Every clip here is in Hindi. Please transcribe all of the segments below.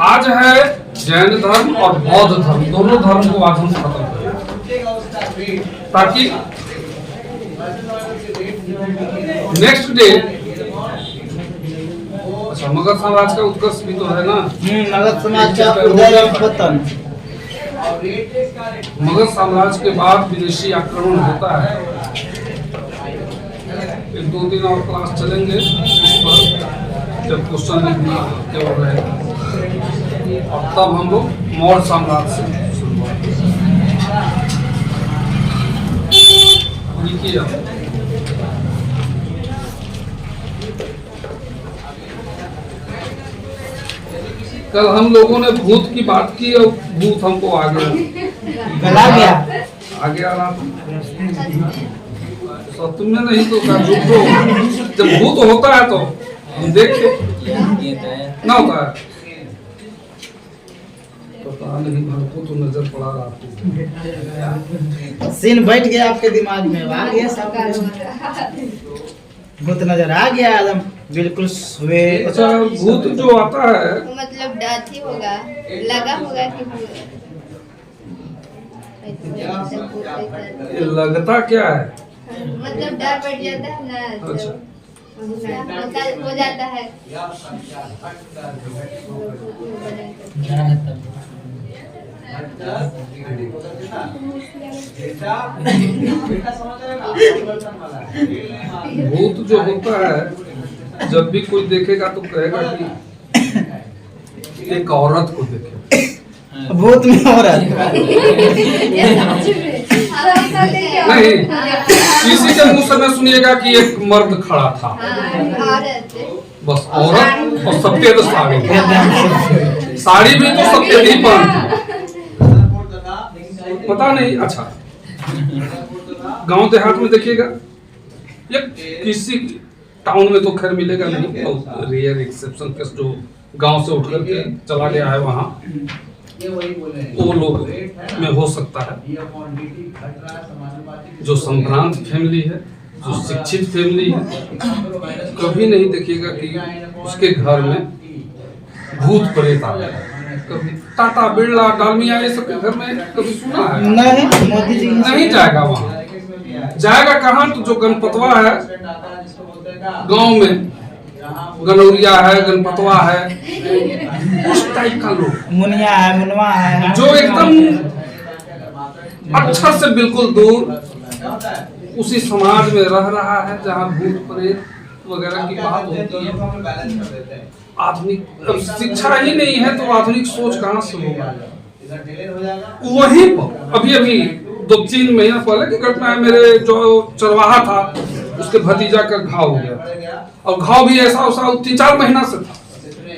आज है जैन धर्म और बौद्ध धर्म, दोनों धर्म को आज हम खत्म करें ताकि नेक्स्ट डे। अच्छा, मगध साम्राज्य का उत्कर्ष भी तो है ना। मगध समाज का उदय और पतन। मगध साम्राज्य के बाद विदेशी आक्रमण होता है। एक दो दिन और क्लास चलेंगे इस पर, जब क्वेश्चन लिखना केवल रहेगा, और तब हम लोग मौर्य साम्राज्य से शुरुआत लिखिए। कल हम लोगों ने भूत की बात की और भूत हमको आ गया आ गया रात। तो तुमने नहीं तो कहा झूठो, जब भूत होता है तो हम देखे ना होता है, पता नहीं हमको तो नजर पड़ा रहा। सीन बैठ गया आपके दिमाग में, आ गया सब भूत नजर आ गया एकदम बिल्कुल सुबह। अच्छा, भूत जो आता है मतलब डांती होगा, लगा होगा कि ये लगता क्या है? मतलब डर बैठ जाता है ना। अच्छा, हो जाता है। भूत जो होता है, जब भी कोई देखेगा तो कहेगा कि एक औरत को देखे। भूत में औरत नहीं, किसी के मुंह से न सुनिएगा कि एक मर्द खड़ा था, बस औरत और सफेद साड़ी। साड़ी भी तो सफेद ही पहनती, पता नहीं। अच्छा, गांव देहात में देखिएगा, या किसी टाउन में तो खैर मिलेगा नहीं, बहुत रेयर एक्सेप्शन केस जो गांव से उठ करके चला गया है वहाँ, वो लोग में हो सकता है। जो संभ्रांत फैमिली है, जो शिक्षित फैमिली है, कभी नहीं देखिएगा कि उसके घर में भूत प्रेत आ गया। कभी टाटा बिरला डालमिया ये सब के घर में कभी सुना है? नहीं, मोदी जी नहीं जाएगा वहाँ। जाएगा कहाँ? तो जो गणपतवा है गांव में, गनौरिया है, गणपतवा है, उस टाइप का लोग, मुनिया है, मुनवा है, जो एकदम अक्षर से बिल्कुल दूर उसी समाज में रह रहा है जहाँ भूत प्रेत वगैरह की बात होती है। आधुनिक शिक्षा ही नहीं है तो आधुनिक सोच कहाँ से होगा? वहीं पर अभी 2-3 महीना पहले की घटना है। मेरे जो चरवाहा था उसके भतीजा का घाव हो गया, और घाव भी ऐसा 3-4 महीना से था।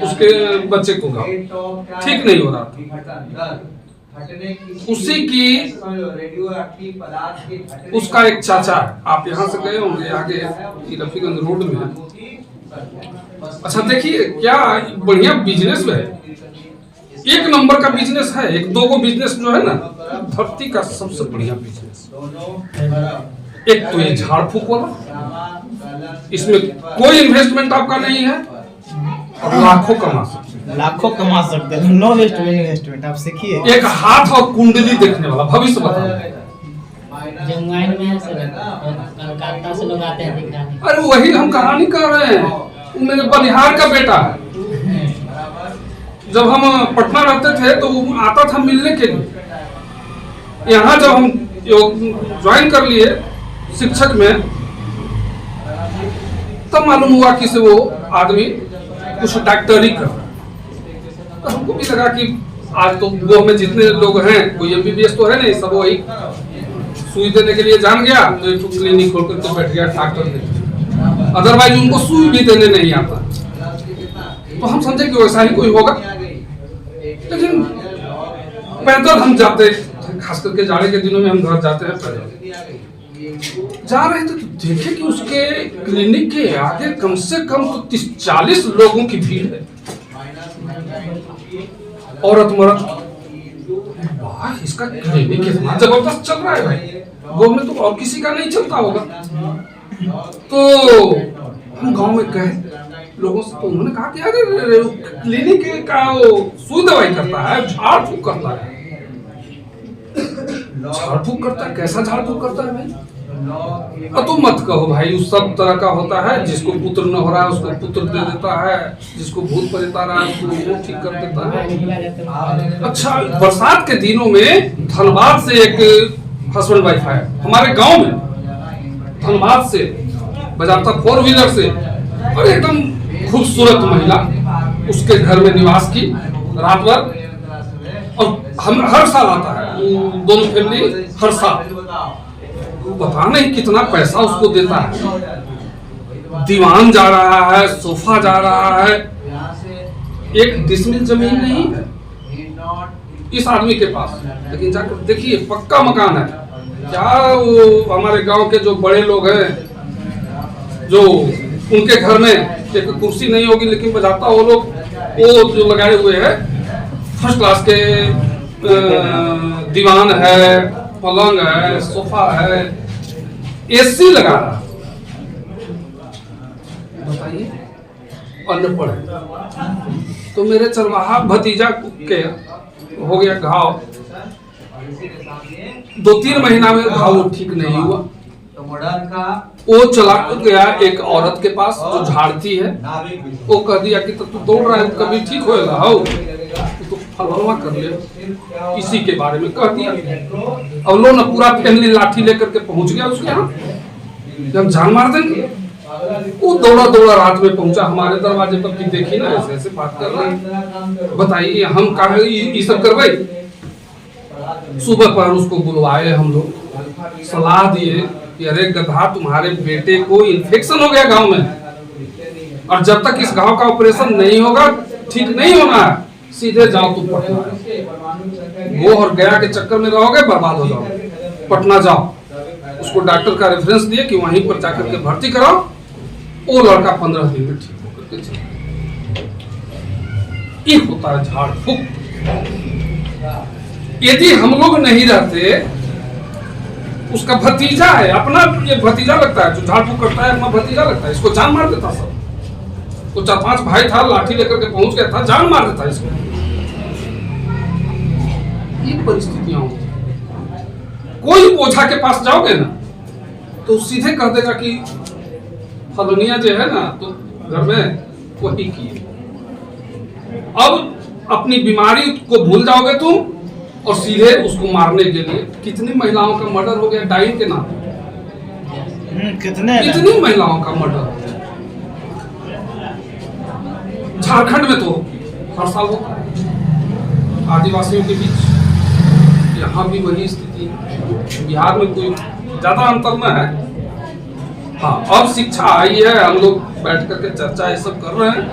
उसके बच्चे को घाव ठीक नहीं हो रहा था। उसी की उसका एक चाचा है, आप यहाँ से गए होंगे, आगे रफीगंज रोड में है। अच्छा, देखिए क्या बढ़िया बिजनेस है, एक नंबर का बिजनेस है। 1-2 बिजनेस जो है ना धरती का सबसे बढ़िया बिजनेस। एक तो ये झाड़ फूक वाला, इसमें कोई इन्वेस्टमेंट आपका नहीं है और लाखों कमा सकते हैं। No investment. आप सीखिए। एक हाथ और कुंडली देखने वाला, भविष्य बताने। जंगल में कलकत्ता से लोग आते हैं दिखाने। अरे वही हम कहानी कर रहे हैं, वो मेरे बनिहार का बेटा है। जब हम पटना रहते थे तो वो आता था मिलने के लिए। यहाँ जब हम ज्वाइन कर लिए शिक्षक में, तब मालूम हुआ कि से वो आदमी कुछ डॉक्टरी कर रहा है। तो हमको भी लगा कि आज तो वो में जितने लोग हैं, कोई MBBS तो है नहीं, सब वही सुई देने के लिए जान गया तो एक क्लिनिक खोल करके बैठ गया डॉक्टर ने। अदरवाइज उनको सुई भी देने नहीं आता। तो हम समझे कि वैसा ही कोई होगा, लेकिन पैदल हम जाते, खास करके जाड़े के दिनों में हम घर जाते हैं पैदल। जा रहे थे तो देखे कि उसके क्लिनिक के आगे कम से कम तो 30-40 लोगों की भीड़ है, औरत मर्द। वाह, इसका क्लिनिक कितना जबरदस्त चल रहा है भाई, वो में तो और किसी का नहीं चलता होगा। तो हम गांव में गए, लोगों से, तो उन्होंने कहा कि अरे क्लिनिक का वो सुई दवाई करता है, झाड़ फूक करता है। झाड़ फूक करता है? कैसा झाड़ फूक करता है भाई? तो मत कहो भाई, उस सब तरह का होता है। जिसको पुत्र न हो रहा है उसको पुत्र दे देता है, जिसको भूत प्रेत आ रहा है उसको वो ठीक कर देता है। अच्छा, बरसात के दिनों में धनबाद से एक हस्बैंड वाइफ है हमारे गांव में, धनबाद से बजाता 4 व्हीलर से, और एकदम खूबसूरत महिला उसके घर में निवास की रात भर। और हम हर साल आता है, दोनों फैमिली हर साल। पता नहीं कितना पैसा उसको देता है। दीवान जा रहा है, सोफा जा रहा है, 1 डिसमिल जमीन नहीं है इस आदमी के पास। लेकिन जाकर देखिए, पक्का मकान है। क्या वो हमारे गांव के जो बड़े लोग हैं, जो उनके घर में एक कुर्सी नहीं होगी लेकिन बजाता वो लोग, वो जो लगाए हुए हैं फर्स्ट क्लास के दीवान है, पलंग है, सोफा है, एसी लगा रहा। बताइए, अनपढ़ है। तो मेरे चरवाहा भतीजा के हो गया घाव, 2-3 महीना में घाव ठीक नहीं हुआ। वो चला गया एक औरत के पास जो झाड़ती है। वो कह दिया कि तू दौड़ रहा है, कभी ठीक होएगा, हो तो फलवा कर ले, इसी के बारे में कह दिया। अब लो ना, पूरा फैमिली लाठी लेकर के पहुंच गया उसके यहाँ, जब जान मार देंगे। वो दौड़ा दौड़ा रात में पहुंचा हमारे दरवाजे पर, कि देखी ना ऐसे ऐसे बात कर रहे हैं, बताइए हम कहा ये सब करवाई। सुबह पर उसको बुलवाए हम लोग, सलाह दिए कि अरे गधा, तुम्हारे बेटे को इन्फेक्शन हो गया गांव में, और जब तक इस गांव का ऑपरेशन नहीं होगा, ठीक नहीं होना है, सीधे जाओ तुम पटना। वो और गया के चक्कर में रहोगे, बर्बाद हो जाओगे। पटना जाओ। उसको डॉक्टर का रेफरेंस दिए कि वहीं पर जाकर के भर्ती कराओ। वो लड़का 15 दिन में ठीक होकर के चला। ये होता है झाड़ फूक। यदि हम लोग नहीं रहते, उसका भतीजा है, अपना ये भतीजा लगता है जो झाड़ फूक करता है, अपना भतीजा लगता है, इसको जान मार देता सब। तो 4-5 भाई था, लाठी लेकर के पहुंच गया था, जान मार देता इसको। ये परिस्थितियां होती। कोई ओझा के पास जाओगे ना तो सीधे कह देगा कि फलनिया जो है ना, तो घर में वही की। अब अपनी बीमारी को भूल जाओगे तुम, और सीधे उसको मारने के लिए। कितनी महिलाओं का मर्डर हो गया डाइन के नाम। कितनी महिलाओं का मर्डर झारखंड में तो हर साल होता है आदिवासियों के बीच। यहाँ भी वही स्थिति है। बिहार में कोई ज्यादा अंतर न है। हाँ, अब शिक्षा आई है, हम लोग बैठ करके चर्चा ये सब कर रहे हैं,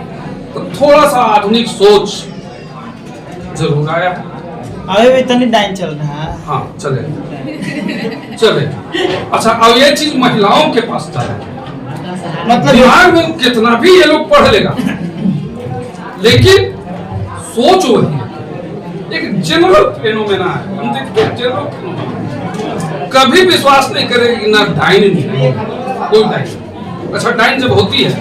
तो थोड़ा सा आधुनिक सोच जरूर आया है। अभी भी तनी डाइन चल रहा है। हाँ, चले। अच्छा, अब ये चीज महिलाओं के पास चले, मतलब बिहार में कितना भी ये लोग पढ़ लेगा, लेकिन सोच वही है। एक जनरल फेनोमेना है, हम देखते हैं जनरल फेनोमेना। कभी विश्वास नहीं करेगी ना डाइन नहीं, कोई डाइन। अच्छा, डाइन जब होती है,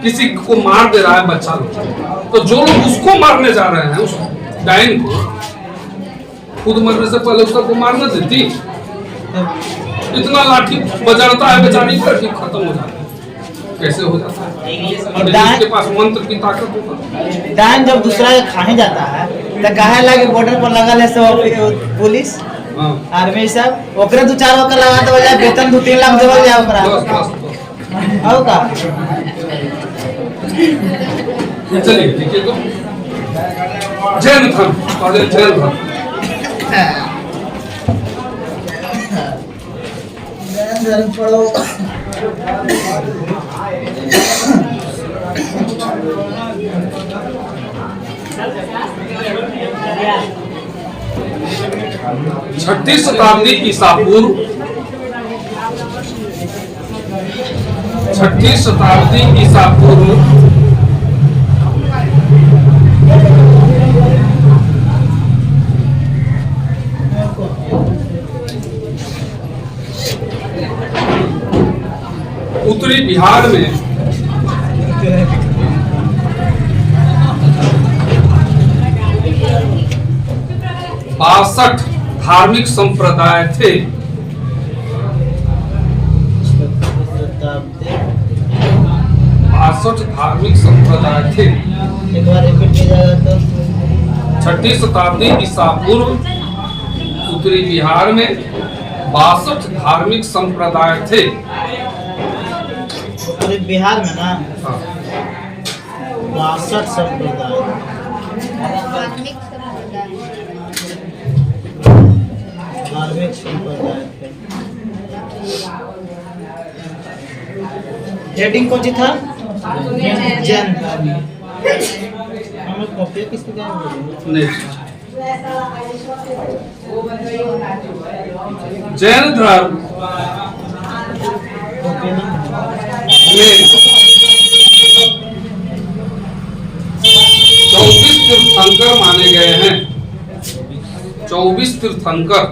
किसी को मार दे रहा है बच्चा लोग, तो जो लोग उसको मारने जा रहे हैं, उस डाइन को, खुद मरने से पहले उसको मारना देती। इतना लाठी बजाता है बेचारी पर कि खत्म हो जाता है। कैसे हो जाता है? और जिसके पास मंत्र की ताकत होता। डाइन जब दूसरा खाने जाता है तो कहे लगे बॉर्डर पर लगल है सब पुलिस आर्मी सब, ओकरे 2-4 ओकर लगा दे बजाय वेतन 2-3 लाख देवल जाए ओकरा। आओ का चलिए, ठीक है। तो जैन धर्म और जैन धर्म, पढ़ो। 6वीं शताब्दी ईसा पूर्व, 6वीं शताब्दी ईसा पूर्व उत्तरी बिहार में 62 धार्मिक संप्रदाय थे। 62 धार्मिक संप्रदाय थे। एक बार रिपीट किया जाएगा तो 6ठी शताब्दी ईसा पूर्व उत्तरी बिहार में 62 धार्मिक संप्रदाय थे। पूरे बिहार में ना हाँ। 62 संप्रदाय। धार्मिक संप्रदाय। धार्मिक संप्रदाय थे। हेडिंग कौन सी था? जैन धर्म। हमें कॉपी किसको क्या बोले? नेक्स्ट, जैन धर्म कॉपी ना में 24 तीर्थंकर माने गए हैं। 24 तीर्थंकर।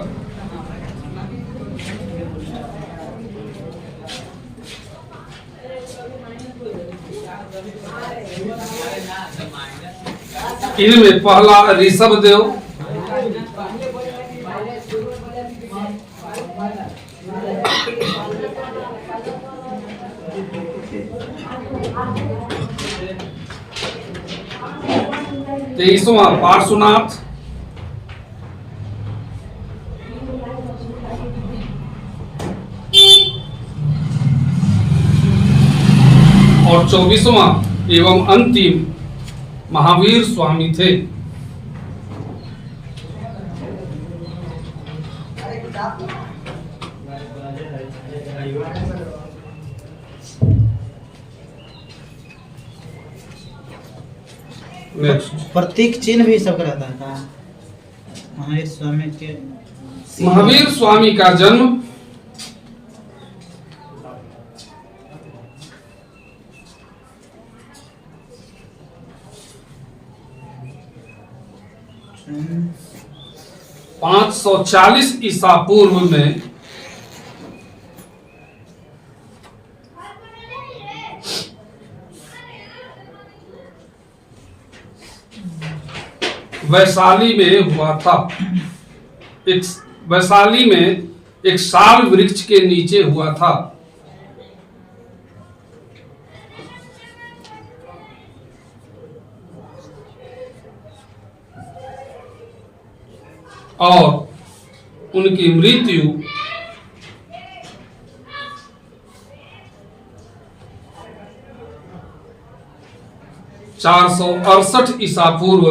इनमें पहला ऋषभ देव, तेईसवां पार्श्वनाथ, और 24वां एवं अंतिम महावीर स्वामी थे। नेक्स्ट, प्रतीक चिन्ह भी सब रहता था महावीर स्वामी के। महावीर स्वामी का जन्म 540 ईसा पूर्व में वैशाली में हुआ था। वैशाली में एक साल वृक्ष के नीचे हुआ था। और उनकी मृत्यु 468 ईसा पूर्व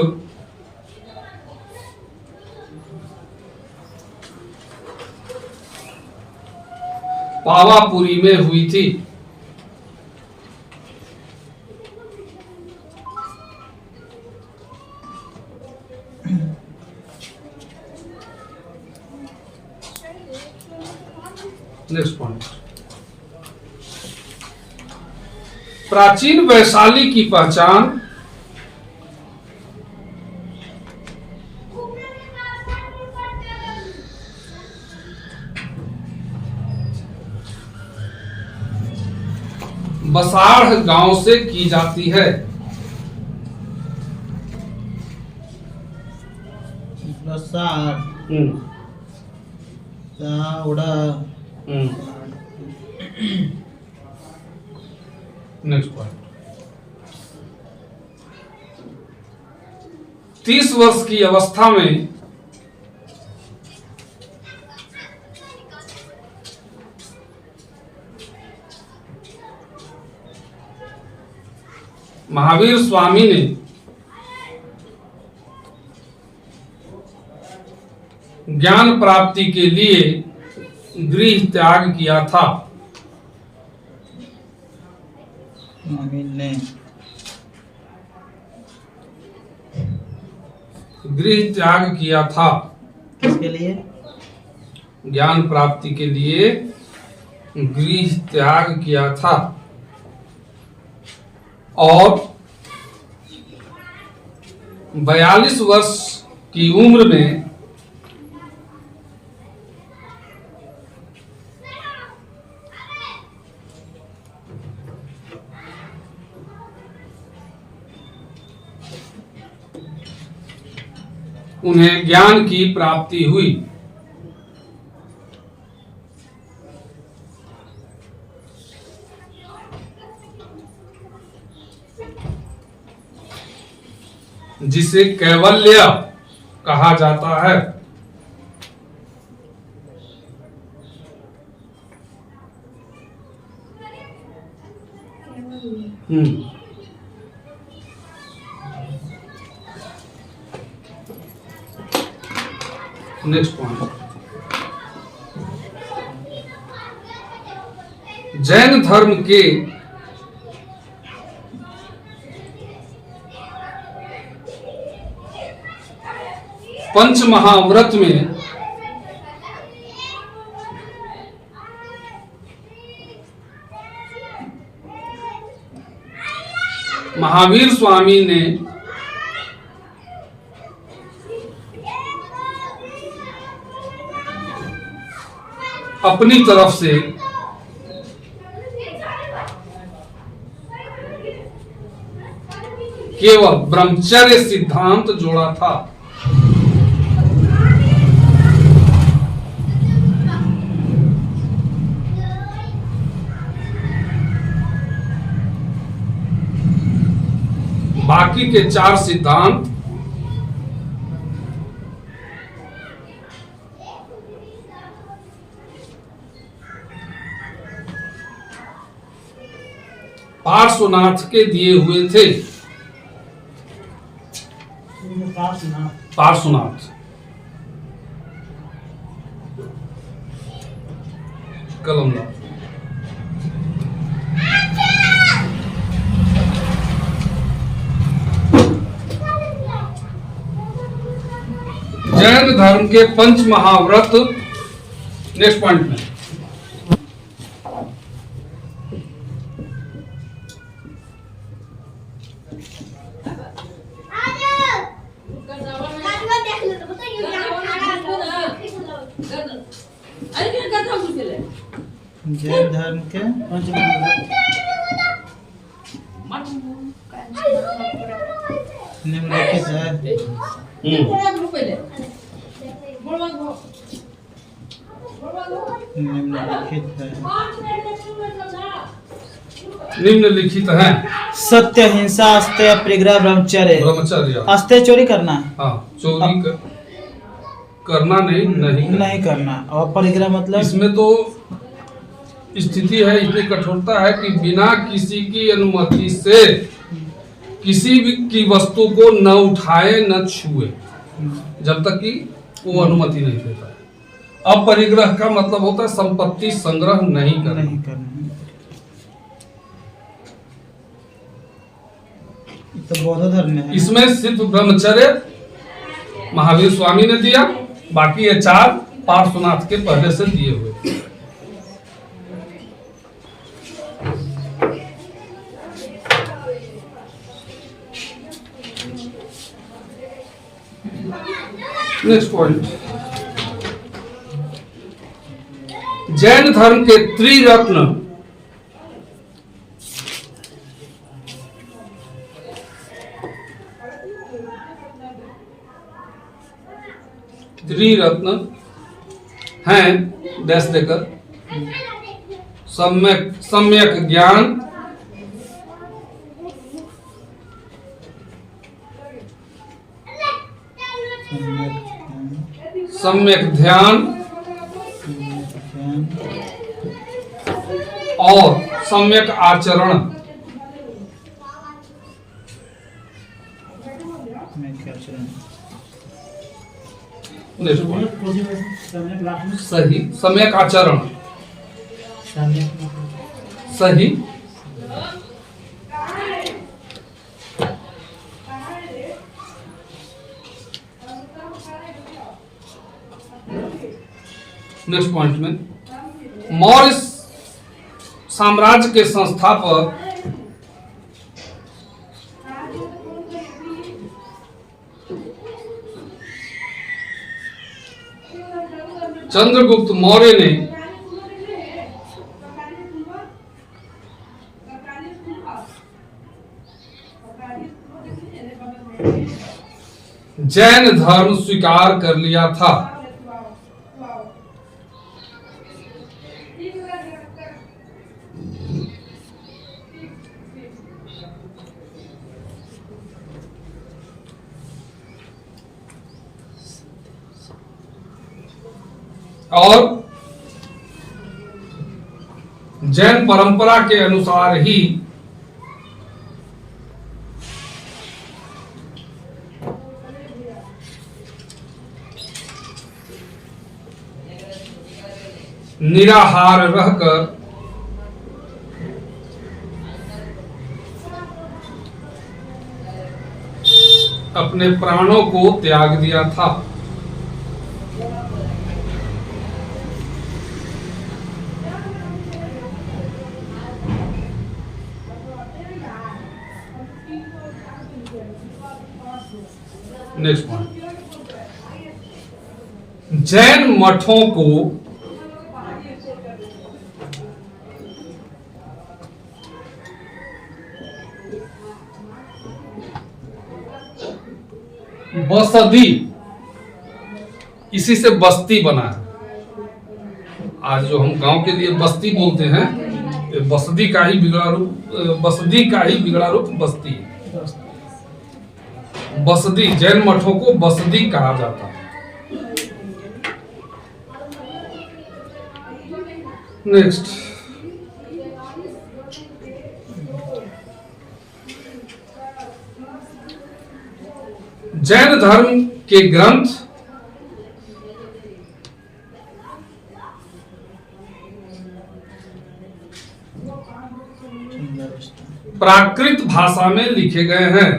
पावापुरी में हुई थी। नेक्स्ट पॉइंट, प्राचीन वैशाली की पहचान बसाढ़ गांव से की जाती है। बसाढ़, नेक्स्ट पॉइंट, 30 वर्ष की अवस्था में महावीर स्वामी ने ज्ञान प्राप्ति के लिए गृह त्याग किया था। ने गृह त्याग किया था। किसके लिए? ज्ञान प्राप्ति के लिए गृह त्याग किया था। और 42 वर्ष की उम्र में उन्हें ज्ञान की प्राप्ति हुई। जिसे कैवल्य कहा जाता है। नेक्स्ट पॉइंट, जैन धर्म के पंच महाव्रत में महावीर स्वामी ने अपनी तरफ से केवल ब्रह्मचर्य सिद्धांत जोड़ा था। बाकी के 4 सिद्धांत पार्श्वनाथ के दिए हुए थे। पार्श्वनाथ कलम ला। जैन धर्म के पंच महाव्रत, नेक्स्ट पॉइंट में जैन धर्म के पंच महाव्रत निम्नलिखित है। निम्नलिखित है। सत्य, हिंसा, अस्तेय, परिग्रह, ब्रह्मचर्य। ब्रह्मचर्य, अस्तेय चोरी करना। हाँ, चोरी करना नहीं करना। और परिग्रह मतलब इसमें तो स्थिति है, इतनी कठोरता है कि बिना किसी की अनुमति से किसी भी की वस्तु को न उठाए न छुए, जब तक कि वो अनुमति नहीं देता है। अब परिग्रह का मतलब होता है संपत्ति संग्रह नहीं करना। तो बौद्ध धर्म में है। इसमें सिर्फ ब्रह्मचर्य महावीर स्वामी ने दिया, बाकी ये 4 पार्श्वनाथ के पहले से दिए हुए। नेक्स्ट पॉइंट, जैन धर्म के त्रिरत्न हैं डैश देकर सम्यक ज्ञान, सम्यक ध्यान और सम्यक आचरण। सही, सम्यक आचरण, सही, नेक्स्ट पॉइंट में मौर्य साम्राज्य के संस्थापक चंद्रगुप्त मौर्य ने जैन धर्म स्वीकार कर लिया था। और जैन परंपरा के अनुसार ही निराहार रहकर अपने प्राणों को त्याग दिया था। नेक्स्ट पॉइंट, जैन मठों को बसदी, इसी से बस्ती बना है। आज जो हम गांव के लिए बस्ती बोलते हैं, ये बसदी का ही बिगड़ा रूप, बसदी का ही बिगड़ा रूप बस्ती है। बसदी, जैन मठों को बसदी कहा जाता है। नेक्स्ट, जैन धर्म के ग्रंथ प्राकृत भाषा में लिखे गए हैं।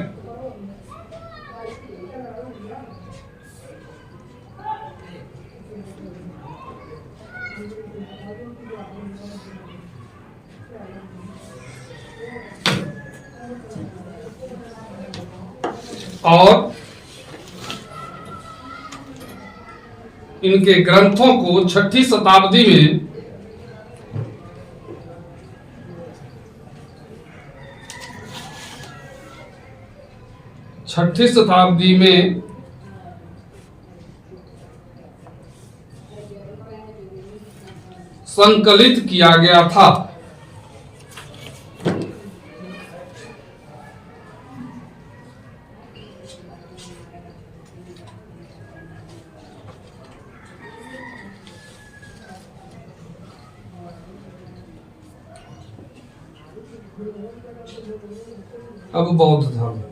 और इनके ग्रंथों को 6ठी शताब्दी में संकलित किया गया था। अब बौद्ध धर्म,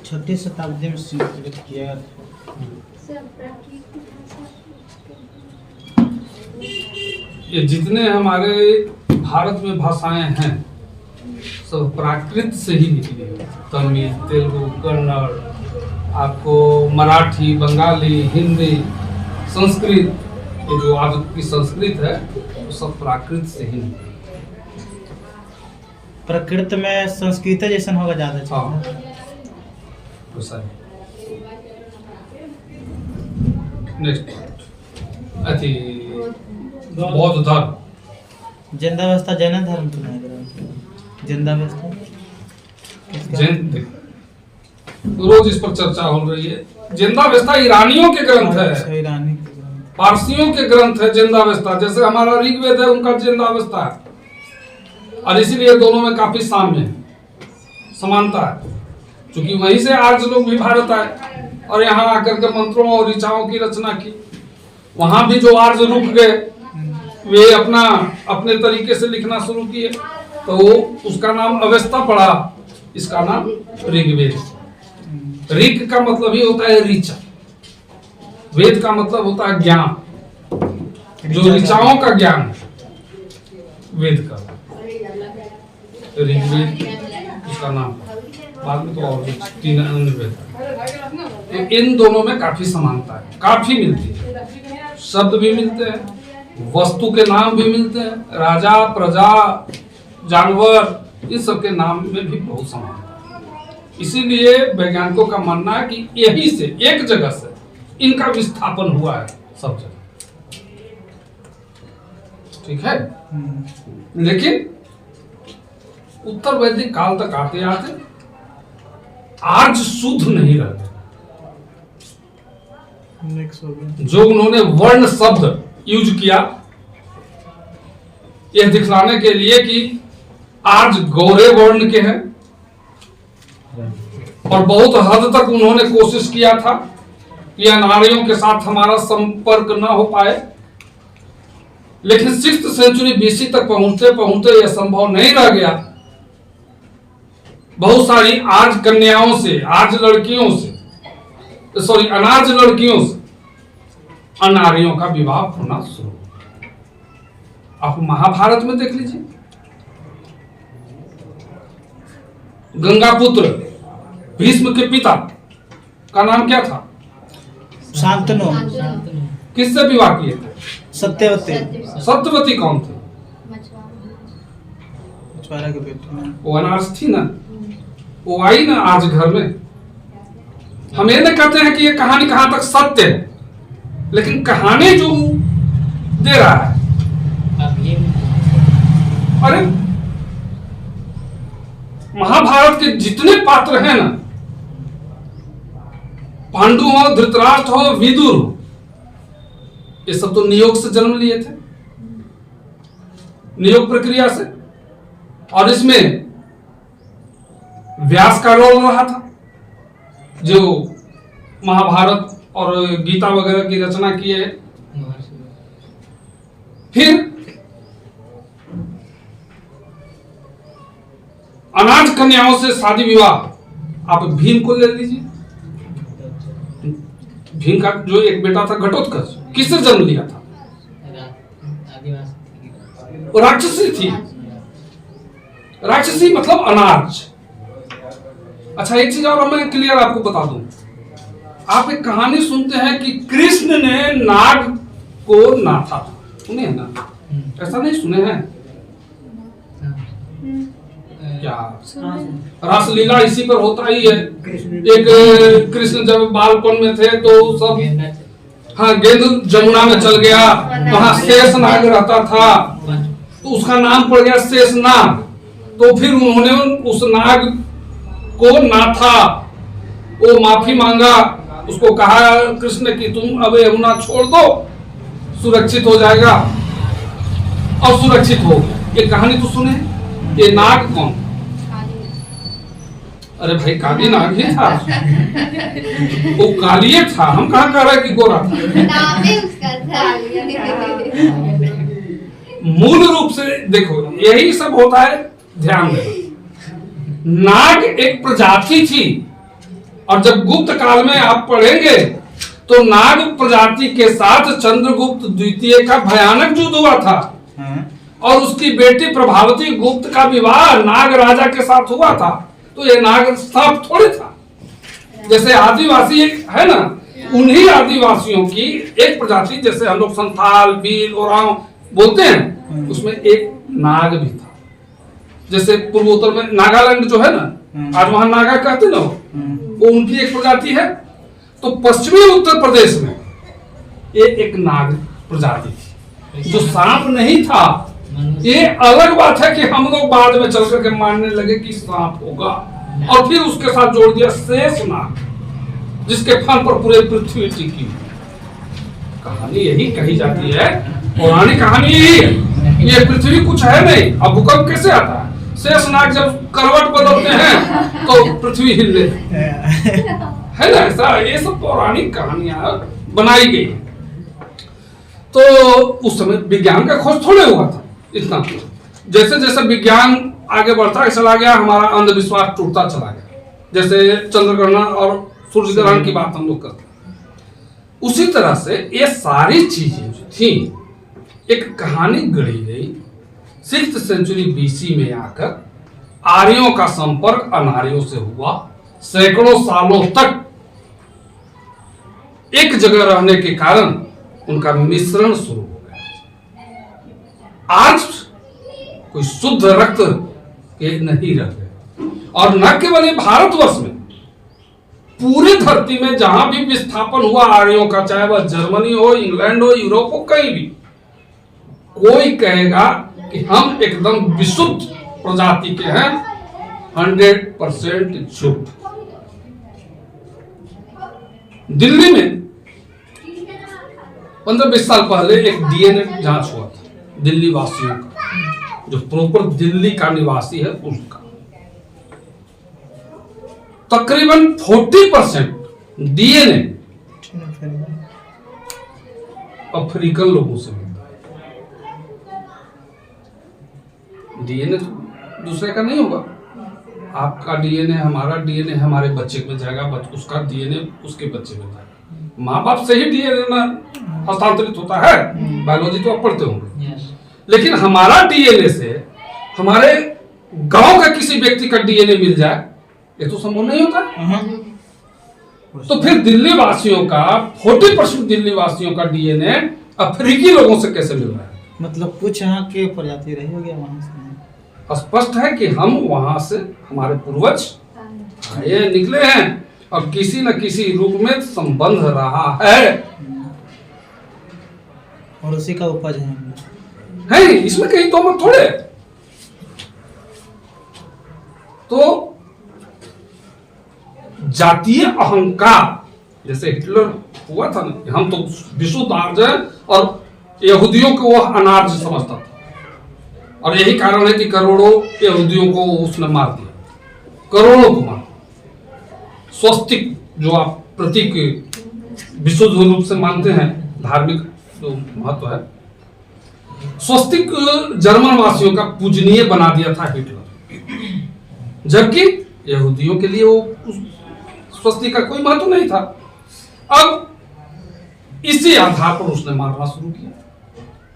छठी शताब्दी में संकलित किया। ये जितने हमारे भारत में भाषाएं हैं सब प्राकृत से ही निकली है। तमिल, तेलुगु, कन्नड़, आपको मराठी, बंगाली, हिंदी, संस्कृत, ये जो आज की संस्कृत है वो सब प्राकृत से ही निकली। प्रकृत में संस्कृत जैसा होगा ज्यादा। हाँ, नेक्स्ट अति बौद्ध धर्म, जिंदावस्था जैन धर्म तो नहीं है। जिंदावस्था जैन, रोज इस पर चर्चा हो रही है। जिंदावस्था ईरानियों के ग्रंथ है, ईरानी पारसियों के ग्रंथ है जिंदावस्था। जैसे हमारा ऋग्वेद है, उनका जिंदावस्था है। और इसीलिए दोनों में काफी साम्य है, समानता है। क्योंकि वहीं से आर्य लोग भी भारत आए और यहाँ आकर के मंत्रों और ऋचाओं की रचना की। वहां भी जो आर्य रुक गए वे अपने तरीके से लिखना शुरू किए, तो उसका नाम अवस्था पड़ा, इसका नाम ऋग्वेद। ऋग का मतलब ही होता है ऋचा, वेद का मतलब होता है ज्ञान, जो ऋचाओं का ज्ञान है वेद का, ऋग्वेद उसका नाम। बाद में तो और 3 अन्य वेद। तो इन दोनों में काफी समानता है, काफी मिलती है। शब्द भी मिलते हैं, वस्तु के नाम भी मिलते हैं, राजा, प्रजा, जानवर, इन सब के नाम में भी बहुत समानता है। इसीलिए वैज्ञानिकों का मानना है कि यही से, एक जगह से इनका विस्थापन हुआ है सब जगह। ठीक है, लेकिन उत्तर वैदिक काल तक आते आते आज शुद्ध नहीं रहते। जो उन्होंने वर्ण शब्द यूज किया यह दिखलाने के लिए कि आज गौरे वर्ण के हैं, और बहुत हद तक उन्होंने कोशिश किया था कि नारियों के साथ हमारा संपर्क न हो पाए, लेकिन 6th सेंचुरी बीसी तक पहुंचते पहुंचते यह संभव नहीं रह गया। बहुत सारी आज कन्याओं से, आज लड़कियों से, सॉरी अनाज लड़कियों से अनारियों का विवाह होना शुरू। आप महाभारत में देख लीजिए, गंगापुत्र भीष्म के पिता का नाम क्या था? शांतनु। किससे विवाह किए थे? सत्यवती। सत्यवती कौन थी? मछुआरा के बेटी। वो अनार्स थी ना, वो आई ना आज घर में। हम ये नहीं कहते हैं कि ये कहानी कहां तक सत्य है, लेकिन कहानी जो दे रहा है, अरे महाभारत के जितने पात्र हैं ना, पांडु हो, धृतराष्ट्र हो, विदुर हो, ये सब तो नियोग से जन्म लिए थे, नियोग प्रक्रिया से। और इसमें व्यास का रोल रहा था, जो महाभारत और गीता वगैरह की रचना किए। फिर अनाज कन्याओं से शादी विवाह। आप भीम को ले लीजिए, भीम का जो एक बेटा था घटोत्कच, किससे जन्म लिया था? वो राक्षसी थी। राक्षसी मतलब अनाज। अच्छा, एक चीज और मैं क्लियर आपको बता दूं, आप एक कहानी सुनते हैं कि कृष्ण ने नाग को नाथा था, सुने हैं ना? ऐसा नहीं सुने हैं क्या? रासलीला इसी पर होता ही है। एक कृष्ण जब बालपन में थे तो सब, हाँ, गेंद जमुना में चल गया, वहां शेष नाग रहता था, तो उसका नाम पड़ गया शेष नाग। तो फिर उन्होंने उस नाग को नाथा, वो माफी मांगा, उसको कहा कृष्ण कि तुम अब यमुना छोड़ दो, सुरक्षित हो जाएगा, और सुरक्षित हो। ये कहानी तो सुने। ये नाग कौन? अरे भाई, काली नाग ही था, वो कालिए था। हम कहाँ कह रहे कि गोरा था? नाम ही उसका था। मूल रूप से देखो, यही सब होता है, ध्यान देना। नाग एक प्रजाति थी, और जब गुप्त काल में आप पढ़ेंगे तो नाग प्रजाति के साथ चंद्रगुप्त द्वितीय का भयानक युद्ध हुआ था, और उसकी बेटी प्रभावती गुप्त का विवाह नाग राजा के साथ हुआ था। तो ये नाग सांप थोड़े था। जैसे आदिवासी है ना, उन्हीं आदिवासियों की एक प्रजाति, जैसे हम लोग संथाल, भील, ओरांव बोलते हैं, उसमें एक नाग भी था। जैसे पूर्वोत्तर में नागालैंड जो है ना, आज वहां नागा कहते ना, वो उनकी एक प्रजाति है। तो पश्चिमी उत्तर प्रदेश में ये एक नाग प्रजाति थी, जो सांप नहीं था। ये अलग बात है कि हम लोग बाद में चल करके मानने लगे कि सांप होगा, और फिर उसके साथ जोड़ दिया शेष नाग, जिसके फन पर पूरे पृथ्वी टिकी। कहानी यही कही जाती है, पौराणिक कहानी यही है। ये पृथ्वी कुछ है नहीं। अब भूकंप कैसे आता है? शेष नाग जब करवट बदलते हैं तो पृथ्वी हिल लेती है ना। ऐसा ये सब पौराणिक कहानियां बनाई गई। तो उस समय विज्ञान का खोज थोड़े हुआ था इतना। जैसे जैसे विज्ञान आगे बढ़ता चला गया, हमारा अंधविश्वास टूटता चला गया। जैसे चंद्रग्रहण और सूर्य ग्रहण की बात हम लोग करते हैं, उसी तरह से ये सारी चीजें जो थी, एक कहानी गढ़ी गई। 6th सेंचुरी बीसी में आकर आर्यों का संपर्क अनार्यों से हुआ। सैकड़ों सालों तक एक जगह रहने के कारण उनका मिश्रण शुरू हो गया। आज कोई शुद्ध रक्त के नहीं रह गए। और न केवल ये भारतवर्ष में, पूरी धरती में जहां भी विस्थापन हुआ आर्यों का, चाहे वह जर्मनी हो, इंग्लैंड हो, यूरोप हो, कहीं भी, कोई कहेगा कि हम एकदम विशुद्ध प्रजाति के हैं 100% झूठ। दिल्ली में 15-20 साल पहले एक डीएनए जांच हुआ था दिल्ली वासियों का, जो प्रॉपर दिल्ली का निवासी है उसका। तकरीबन 40% डीएनए अफ्रीकन लोगों से मिलता है। डीएनए दूसरे का नहीं होगा। आपका डीएनए, हमारा डीएनए हमारे बच्चे में जाएगा, उसका डीएनए उसके बच्चे में जाएगा। माँ बाप से ही डीएनए हस्तांतरित होता है। बायोलॉजी तो आप पढ़ते होंगे। लेकिन हमारा डीएनए से हमारे गांव का किसी व्यक्ति का डीएनए मिल जाए, ये तो संभव नहीं होता। तो फिर दिल्ली वासियों का 40% दिल्ली वासियों का डीएनए अफ्रीकी लोगों से कैसे मिल रहा है? मतलब कुछ यहाँ के प्रजाति रही होगी वहां से। स्पष्ट है कि हम वहां से, हमारे पूर्वज आए निकले हैं और किसी न किसी रूप में संबंध रहा है और उसी का उपज है। इसमें कहीं तो मत थोड़े। तो जातीय अहंकार, जैसे हिटलर हुआ था ना, हम तो विशुद्ध आर्य हैं और यहूदियों को वह अनार्य समझता था। और यही कारण है कि करोड़ों यहूदियों को उसने मार दिया, करोड़ों को मार दिया। स्वस्तिक जो आप प्रतीक विशुद्ध रूप से मानते हैं, धार्मिक जो महत्व है, स्वस्तिक जर्मन वासियों का पूजनीय बना दिया था हिटलर, जबकि यहूदियों के लिए वो स्वस्तिक का कोई महत्व नहीं था। अब इसी आधार पर उसने मारना शुरू किया,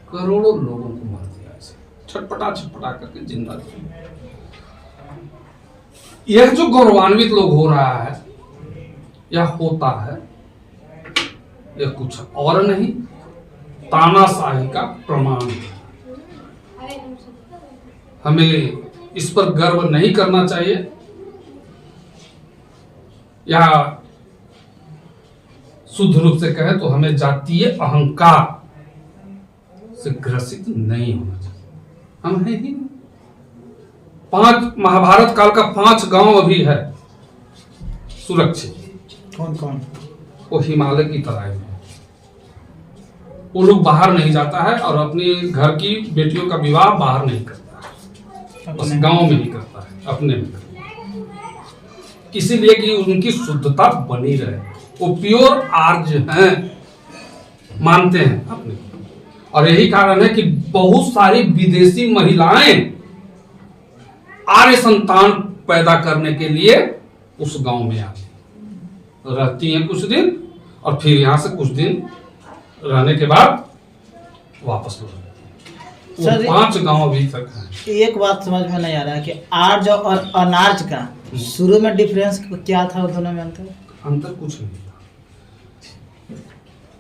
करोड़ों लोगों को मार दिया, छटपटा करके जिंदा किया। यह जो गौरवान्वित लोग हो रहा है, यह होता है, यह कुछ और नहीं, तानाशाही का प्रमाण है। हमें इस पर गर्व नहीं करना चाहिए, या शुद्ध रूप से कहें तो हमें जातीय अहंकार से ग्रसित नहीं होना चाहिए। हम हैं ही। 5 महाभारत काल का 5 गांव अभी है सुरक्षित। कौन कौन? वो हिमालय की तराई में। वो लोग बाहर नहीं जाता है और अपनी घर की बेटियों का विवाह बाहर नहीं करता है, बस गांव में ही करता है, अपने में करता है। इसीलिए कि उनकी शुद्धता बनी रहे। वो प्योर आर्य हैं, मानते हैं अपने। और यही कारण है कि बहुत सारी विदेशी महिलाएं आर्य संतान पैदा करने के लिए उस गांव में आती रहती हैं कुछ दिन, और फिर यहां से कुछ दिन रहने के बाद वापस लौट जाती हैं। 5 गांव अभी तक हैं। एक बात समझ में नहीं आ रहा है कि आर्य और अनार्य का शुरू में डिफरेंस क्या था, दोनों में अंतर कुछ नहीं था।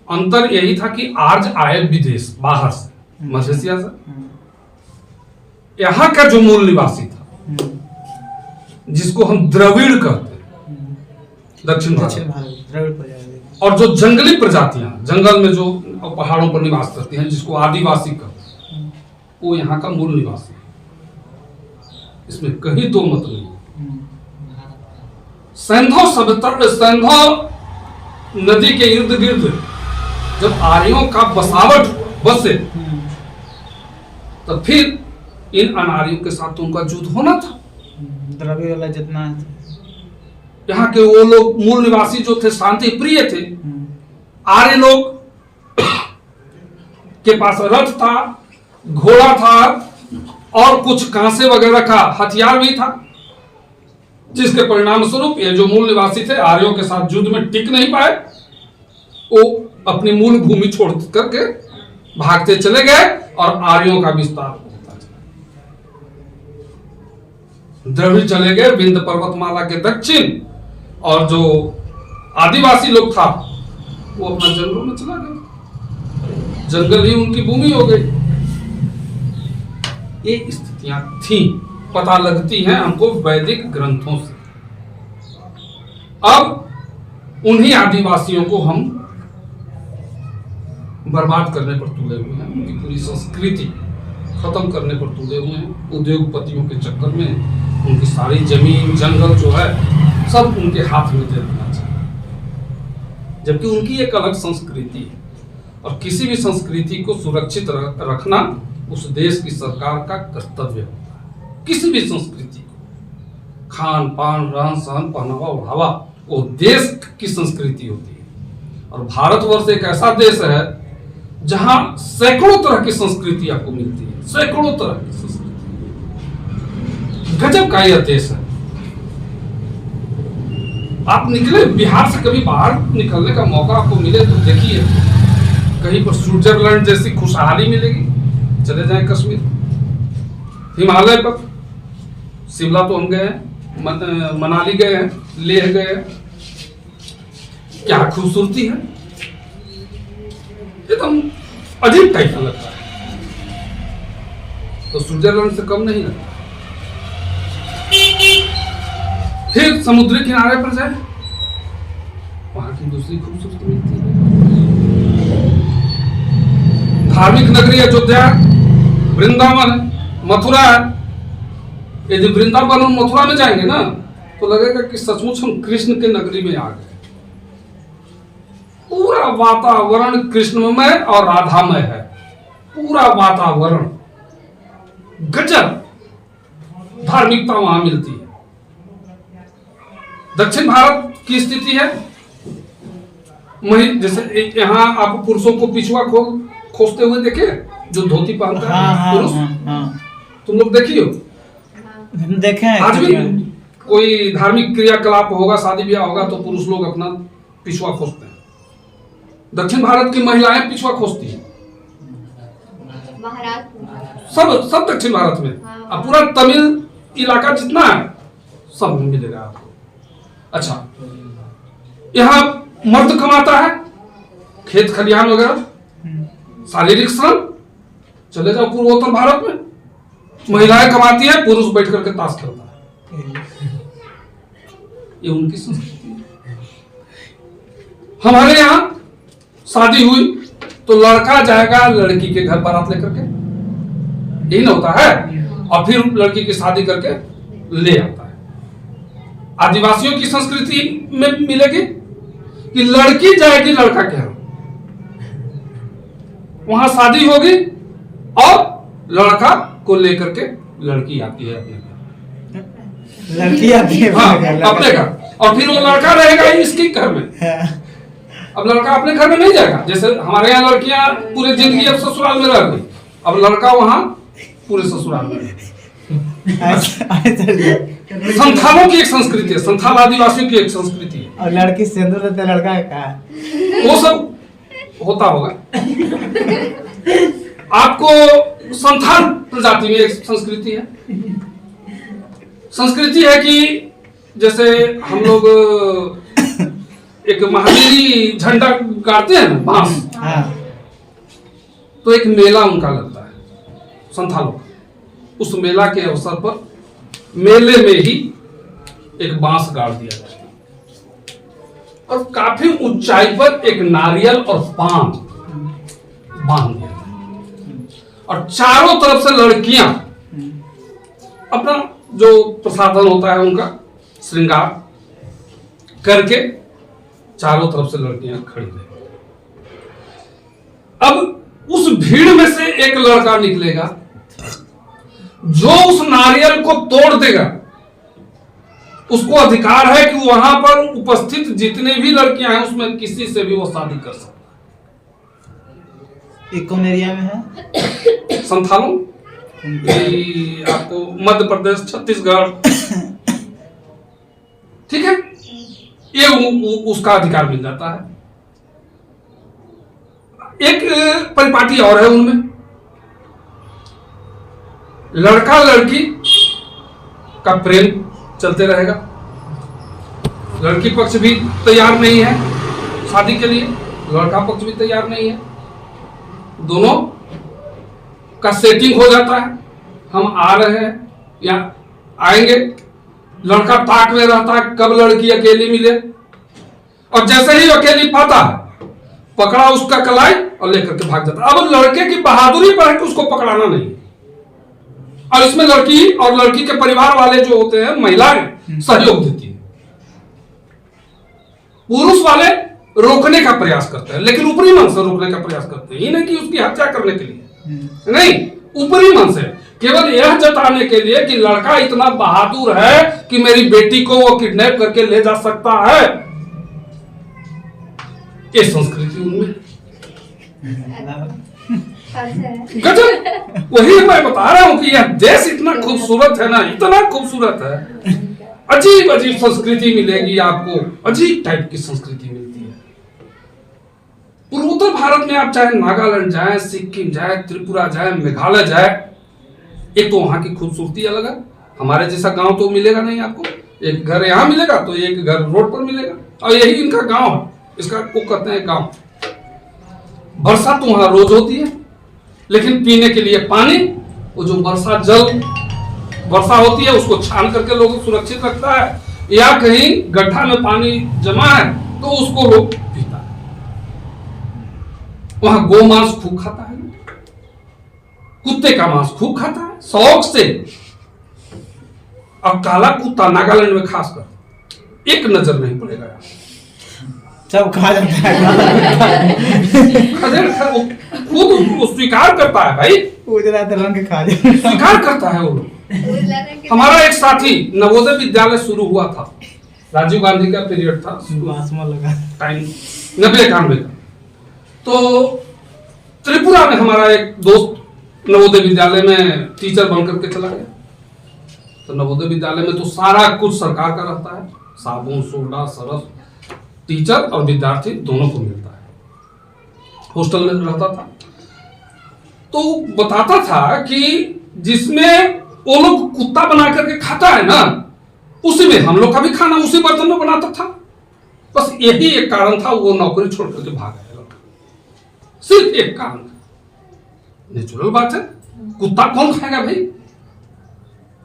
अंतर यही था कि आर्य आए विदेश, बाहर से, मलेशिया से। यहाँ का जो मूल निवासी था, जिसको हम द्रविड़ कहते हैं, दक्षिण भारत, द्रविड़, और जो जंगली प्रजातियां जंगल में जो पहाड़ों पर निवास करती हैं, जिसको आदिवासी कहते हैं, वो यहाँ का मूल निवासी है। इसमें कहीं दो मत नहीं। सैंधो नदी के इर्द गिर्द जब आर्यों का बसावट बसे, तो फिर इन अनार्यों के साथ तो उनका युद्ध होना था। द्रविड़ वाला जितना यहाँ के वो लोग मूल निवासी जो थे शांति प्रिय थे। आर्य लोग के पास रथ था, घोड़ा था और कुछ कांसे वगैरह का हथियार भी था, जिसके परिणाम स्वरूप ये जो मूल निवासी थे आर्यों के साथ युद्ध में टिक नहीं पाए। वो अपनी मूल भूमि छोड़ करके भागते चले गए और आर्यों का विस्तार होता चला। द्रविड़ चले गए विंध्य पर्वतमाला के दक्षिण, और जो आदिवासी लोग था वो अपना जंगलों में चला गया, जंगल ही उनकी भूमि हो गई। ये स्थितियां थी, पता लगती हैं हमको वैदिक ग्रंथों से। अब उन्हीं आदिवासियों को हम बर्बाद करने पर तुले हुए हैं, उनकी पूरी संस्कृति खत्म करने पर तुले हुए हैं। उद्योगपतियों के चक्कर में उनकी सारी जमीन जंगल जो है सब उनके हाथ में दे देना चाहिए, जबकि उनकी एक अलग संस्कृति है और किसी भी संस्कृति को सुरक्षित रखना उस देश की सरकार का कर्तव्य होता है। किसी भी संस्कृति को खान पान रहन सहन पहनावा ओढ़ावा वो देश की संस्कृति होती है। और भारतवर्ष एक ऐसा देश है जहां सैकड़ों तरह की संस्कृति आपको मिलती है, सैकड़ों तरह की संस्कृति। गजब का यह देश है। आप निकले बिहार से, कभी बाहर निकलने का मौका आपको मिले तो देखिए, कहीं पर स्विट्जरलैंड जैसी खुशहाली मिलेगी। चले जाएं कश्मीर, हिमालय पर, शिमला तो हम गए हैं, मनाली गए हैं, लेह गए हैं, क्या खूबसूरती है, एकदम अजीब टाइप का लगता है। तो स्विट्जरलैंड से कम नहीं लगता। फिर समुद्री किनारे पर जाए, वहां की दूसरी खूबसूरती मिलती है। धार्मिक नगरी अयोध्या, वृंदावन, मथुरा है। यदि वृंदावन और मथुरा में जाएंगे ना तो लगेगा कि सचमुच हम कृष्ण के नगरी में आ गए। पूरा वातावरण कृष्णमय और राधामय है, पूरा वातावरण। गजब धार्मिकता वहां मिलती है। दक्षिण भारत की स्थिति है जैसे यहाँ आप पुरुषों को पिछुआ खोसते हुए देखे, जो धोती पहनता है पुरुष, तुम लोग देखियो, हम देखे हैं। आज भी कोई धार्मिक क्रियाकलाप होगा, शादी ब्याह होगा तो पुरुष लोग अपना पिछुआ खोसते हैं। दक्षिण भारत की महिलाएं पिछुआ खोसती हैं, सब दक्षिण भारत में। अब पूरा तमिल इलाका जितना है सब में मिलेगा आपको। अच्छा, यहाँ मर्द कमाता है, खेत खलिहान वगैरह, शारीरिक श्रम। चले जाओ पूर्वोत्तर भारत में, महिलाएं कमाती है, पुरुष बैठ करके ताश खेलता है। ये उनकी संस्कृति है। हमारे यहाँ शादी हुई तो लड़का जाएगा लड़की के घर बारात लेकर के, यही ना होता है, और फिर लड़की की शादी करके ले आता है। आदिवासियों की संस्कृति में मिलेगी कि लड़की जाएगी लड़का के यहाँ, वहां शादी होगी और लड़का को लेकर के लड़की आती है अपने घर, लड़की आती है अपने घर, और फिर वो लड़का रहेगा इसके घर में। अब लड़का अपने घर में नहीं जाएगा, जैसे हमारे यहाँ लड़कियां पूरी जिंदगी अब ससुराल में रह गई, अब लड़का वहां पूरे ससुराल में। संथालों की एक संस्कृति है, संथाल आदिवासियों की एक संस्कृति है। और लड़की सिंदूर देते, लड़का का है वो सब होता होगा। आपको संथाल प्रजाति में एक संस्कृति है। संस्कृति है कि जैसे हम लोग एक महावीरी झंडा गाड़ते हैं ना, बांस, तो एक मेला उनका लगता है संथालों का। उस मेला के अवसर पर मेले में ही एक बांस गाड़ दिया जाता है और काफी ऊंचाई पर एक नारियल और पान बांध दिया जाता है, और चारों तरफ से लड़कियां अपना जो प्रसाधन होता है उनका श्रृंगार करके चारों तरफ से लड़कियां खड़ी रहेंगी। अब उस भीड़ में से एक लड़का निकलेगा जो उस नारियल को तोड़ देगा। उसको अधिकार है कि वहां पर उपस्थित जितने भी लड़कियां हैं उसमें किसी से भी वो शादी कर सकता है। ये कौन एरिया में है? संथालों, आपको मध्य प्रदेश, छत्तीसगढ़, ठीक है, ये उसका अधिकार मिल जाता है। एक परिपाटी और है उनमें, लड़का लड़की का प्रेम चलते रहेगा। लड़की पक्ष भी तैयार नहीं है शादी के लिए, लड़का पक्ष भी तैयार नहीं है, दोनों का सेटिंग हो जाता है। हम आ रहे हैं या आएंगे, लड़का ताक में रहता है कब लड़की अकेली मिले, और जैसे ही अकेली पाता है पकड़ा उसका कलाई और लेकर के भाग जाता है। अब लड़के की बहादुरी पर है कि उसको पकड़ाना नहीं, और इसमें लड़की और लड़की के परिवार वाले जो होते हैं, महिलाएं सहयोग देती है। पुरुष वाले रोकने का प्रयास करते हैं, लेकिन ऊपरी मन से रोकने का प्रयास करते हैं, ये नहीं कि उसकी हत्या करने के लिए, नहीं, ऊपरी मन से केवल यह जताने के लिए कि लड़का इतना बहादुर है कि मेरी बेटी को वो किडनैप करके ले जा सकता है। ये संस्कृति उनमें गजब। वही मैं बता रहा हूं कि यह देश इतना खूबसूरत है ना, इतना खूबसूरत है, अजीब अजीब संस्कृति मिलेगी आपको, अजीब टाइप की संस्कृति मिलती है। पूर्वोत्तर भारत में आप चाहे नागालैंड जाए, सिक्किम जाए, त्रिपुरा जाए, मेघालय जाए, एक तो वहां की खूबसूरती अलग है। हमारे जैसा गांव तो मिलेगा नहीं आपको, एक घर यहाँ मिलेगा तो एक घर रोड पर मिलेगा, और यही इनका गांव है, इसका को कहते हैं गांव। वर्षा तो वहां रोज होती है, लेकिन पीने के लिए पानी, वो जो वर्षा होती है उसको छान करके लोग सुरक्षित रखता है, या कहीं गड्ढा में पानी जमा है तो उसको लोग पीता है। वहां गौ मांस खूब खाता है, कुत्ते का मांस खूब खाता है शौक से। अब काला कुत्ता नागालैंड में खासकर एक नजर नहीं पड़ेगा यार, सब खा जाता है, खुद स्वीकार करता है भाई, रंग खा जाता स्वीकार करता है वो। हमारा एक साथी, नवोदय विद्यालय शुरू हुआ था, राजीव गांधी का पीरियड था, टाइम 90-91 का। तो त्रिपुरा में हमारा एक दोस्त नवोदय विद्यालय में टीचर बनकर के चला गया। तो नवोदय विद्यालय में तो सारा कुछ सरकार का रहता है, साबुन, सोडा, सरफ, टीचर और विद्यार्थी दोनों को मिलता है। हॉस्टल में रहता था, तो बताता था कि जिसमें वो लोग कुत्ता बना करके खाता है ना, उसी में हम लोग का भी खाना उसी बर्तन में बनाता था। बस यही एक कारण था, वो नौकरी छोड़ करके भाग गया, सिर्फ एक कारण। नेचुरल बात है, कुत्ता कौन खाएगा भाई,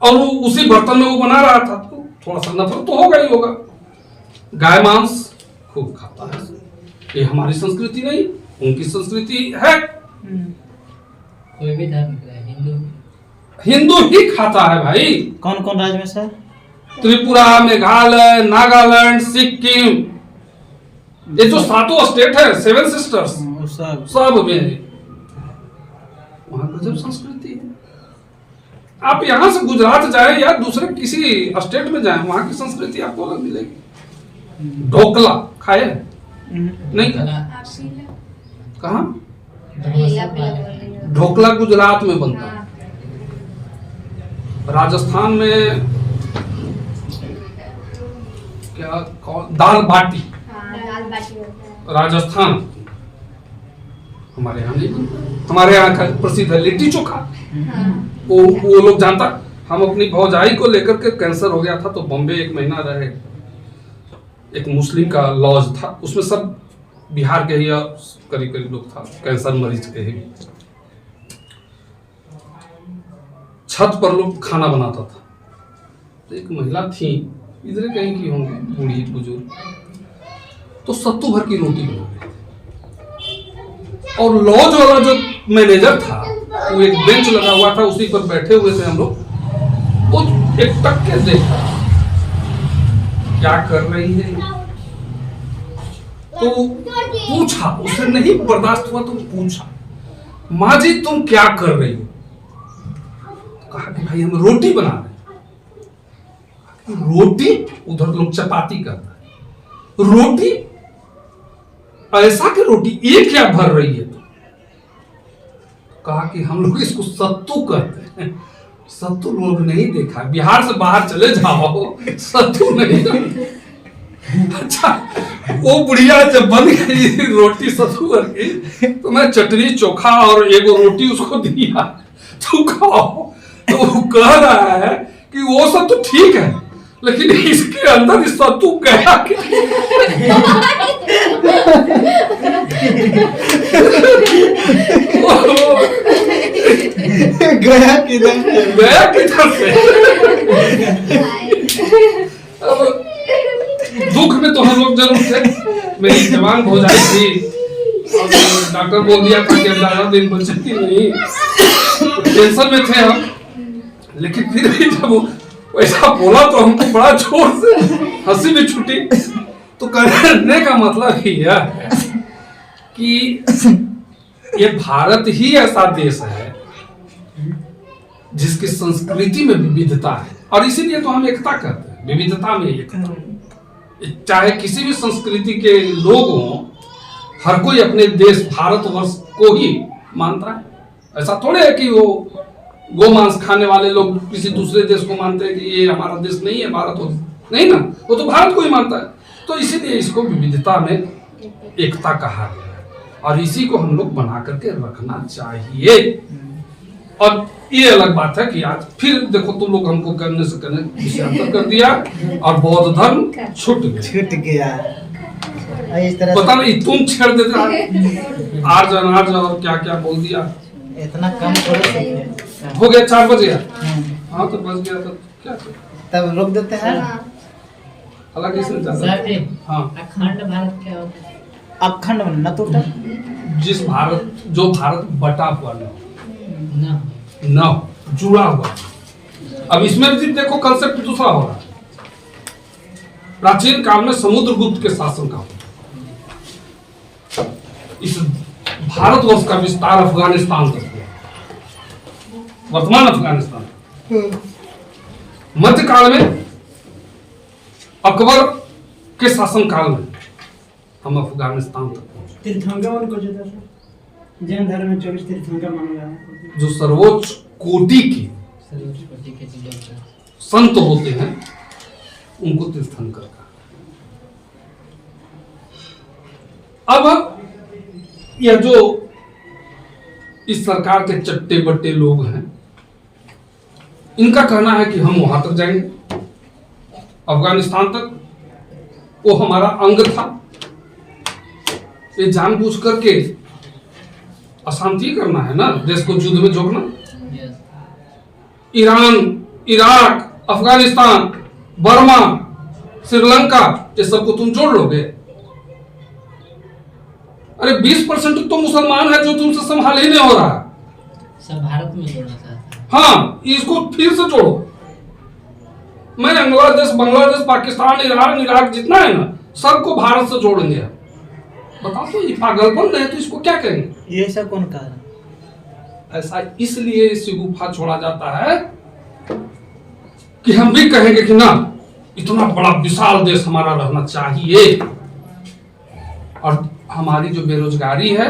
और वो उसी बर्तन में वो बना रहा था, तो थोड़ा सा नफरत तो होगा ही होगा। गाय मांस खूब खाता है, ये हमारी संस्कृति नहीं, उनकी संस्कृति है। कोई भी धर्म का हिंदू ही खाता है भाई। कौन कौन राज्य में सर? त्रिपुरा, मेघालय, नागालैंड, सिक्किम, ये जो 7 स्टेट है, 7 सिस्टर्स, सब में वहां गजब संस्कृति है। आप यहां से गुजरात जाए या दूसरे किसी स्टेट में जाए, वहां की संस्कृति आपको अलग मिलेगी। ढोकला खाए नहीं? कहाँ? ढोकला गुजरात में बनता है, राजस्थान में क्या दाल बाटी, राजस्थान। हमारे यहाँ नहीं बनता, हमारे यहाँ का प्रसिद्ध है लिट्टी चोखा। वो लोग जानता। हम अपनी भौजाई को लेकर के, कैंसर हो गया था तो बॉम्बे 1 महीना रहे, एक मुस्लिम का लॉज था, उसमें सब बिहार के ही करीब लोग था, कैंसर मरीज के ही। छत पर लोग खाना बनाता था, तो एक महिला थी, इधर कहीं की होंगी, बूढ़ी बुजुर्ग, तो सत्तू भर की रोटी बना रही थी। और लॉज वाला जो मैनेजर था, वो एक बेंच लगा हुआ था, उसी पर बैठे हुए थे हम लोग, वो एक टक के देखा क्या कर रही है, तो पूछा, उसे नहीं बर्दाश्त हुआ तो पूछा, माँ जी तुम क्या कर रही हो? कहा कि भाई हम रोटी बना रहे हैं। रोटी? उधर लोग चपाती करता है, रोटी ऐसा कि रोटी एक क्या भर रही है? तो कहा कि हम लोग इसको सत्तू कहते हैं। सत्तू लोग नहीं देखा, बिहार से बाहर चले जाओ, सत्तू नहीं। अच्छा, वो बुढ़िया जब बन गई रोटी सत्तू करके, तो मैं चटनी चोखा और एगो रोटी उसको दिया, तू खाओ। तो वो कह रहा है कि वो सब तो ठीक है, लेकिन इसके अंदर इस सत्तू गया क्या? गया किधर? गया किधर से? दुख में तो हम लोग जरूर थे। मेरी जवान भौजाई थी, डॉक्टर बोल दिया था कि 11 दिन बचेगी नहीं, टेंशन में थे हम। लेकिन फिर भी जब वो ऐसा बोला तो हमको बड़ा जोर से हंसी भी छुटी। तो कहने का मतलब ही है कि ये भारत ही ऐसा देश है जिसकी संस्कृति में विविधता है, और इसीलिए तो हम एकता कहते हैं, विविधता में एकता। चाहे किसी भी संस्कृति के लोग हों, हर कोई अपने देश भारतवर्ष को ही मानता है। ऐसा थोड़े है कि वो गोमांस खाने वाले लोग किसी दूसरे देश को मानते हैं कि ये हमारा देश नहीं है, भारत नहीं ना, वो तो भारत को ही मानता है। तो इसीलिए इसको विविधता में एकता कहा गया है, और इसी को हम लोग बना करके रखना चाहिए। और ये अलग बात है कि आज फिर देखो तुम लोग हमको करने से करने विषयांतर कर दिया और बौद्ध धर्म छूट गया। इस तरह पता नहीं तुम छेड़ देते आर्ज अनार्ज और क्या क्या बोल दिया। इतना कम थोड़े हो गया 4 बज गया। हाँ तो बज गया तो क्या करें? तब रोक देते हैं। हालांकि इसने सर जी, हाँ अखंड भारत क्या होता है? अखंड न टूटा। जिस भारत जो भारत बटा हुआ ना जुड़ा हुआ। अब इसमें भी देखो कंसेप्ट दूसरा हो रहा है। प्राचीन काल में समुद्रगुप्त के शासन का होता। इस भारतवर्ष का विस्तार अफगानिस्तान तक हुआ, वर्तमान अफगानिस्तान। मध्यकाल में अकबर के शासन काल में हम अफगानिस्तान तक पहुंचे। तीर्थंकर उनको जो था जैन धर्म में 24 तीर्थंकर माना गया है। जो सर्वोच्च कोटि की सर्वोच्च कोटि के चीजों का संत होते हैं उनको तीर्थंकर का। अब यह जो इस सरकार के चट्टे बट्टे लोग हैं, इनका कहना है कि हम वहां तक जाएंगे, अफगानिस्तान तक, वो हमारा अंग था। ये जानबूझ करके अशांति करना है ना, देश को युद्ध में झोंकना। Iran, Iraq, Afghanistan, Burma, Sri Lanka, ये सबको तुम जोड़ लोगे? अरे 20% तो मुसलमान है जो तुमसे संभाल ही नहीं हो रहा। सब भारत में जोड़ना चाहता है। हाँ, इसको फिर से जोड़ो। मैं बांग्लादेश, पाकिस्तान, ईरान, इराक जितना है ना, सबको भारत से जोड़ेंगे। बताओ तो ये पागलपन है, तो इसको क्या कहेंगे? ये सब कौन कह रहा? ऐसा इसलिए इस गुफा छोड़ा जाता है कि हम भी कहेंगे कि ना, इतना बड़ा विशाल देश हमारा रहना चाहिए। और हमारी जो बेरोजगारी है,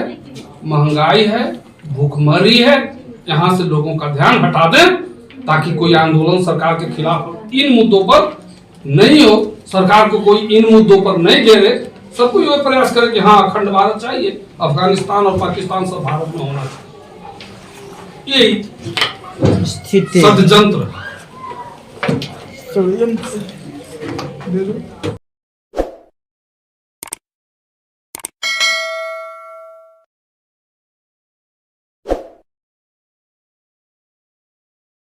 महंगाई है, भूखमरी है, यहाँ से लोगों का ध्यान हटा दें ताकि कोई आंदोलन सरकार के खिलाफ इन मुद्दों पर नहीं हो, सरकार को कोई इन मुद्दों पर नहीं घेरे। सबको ये प्रयास करे कि हाँ अखंड भारत चाहिए, अफगानिस्तान और पाकिस्तान सब भारत में होना चाहिए। यही स्थिति षड्यंत्र।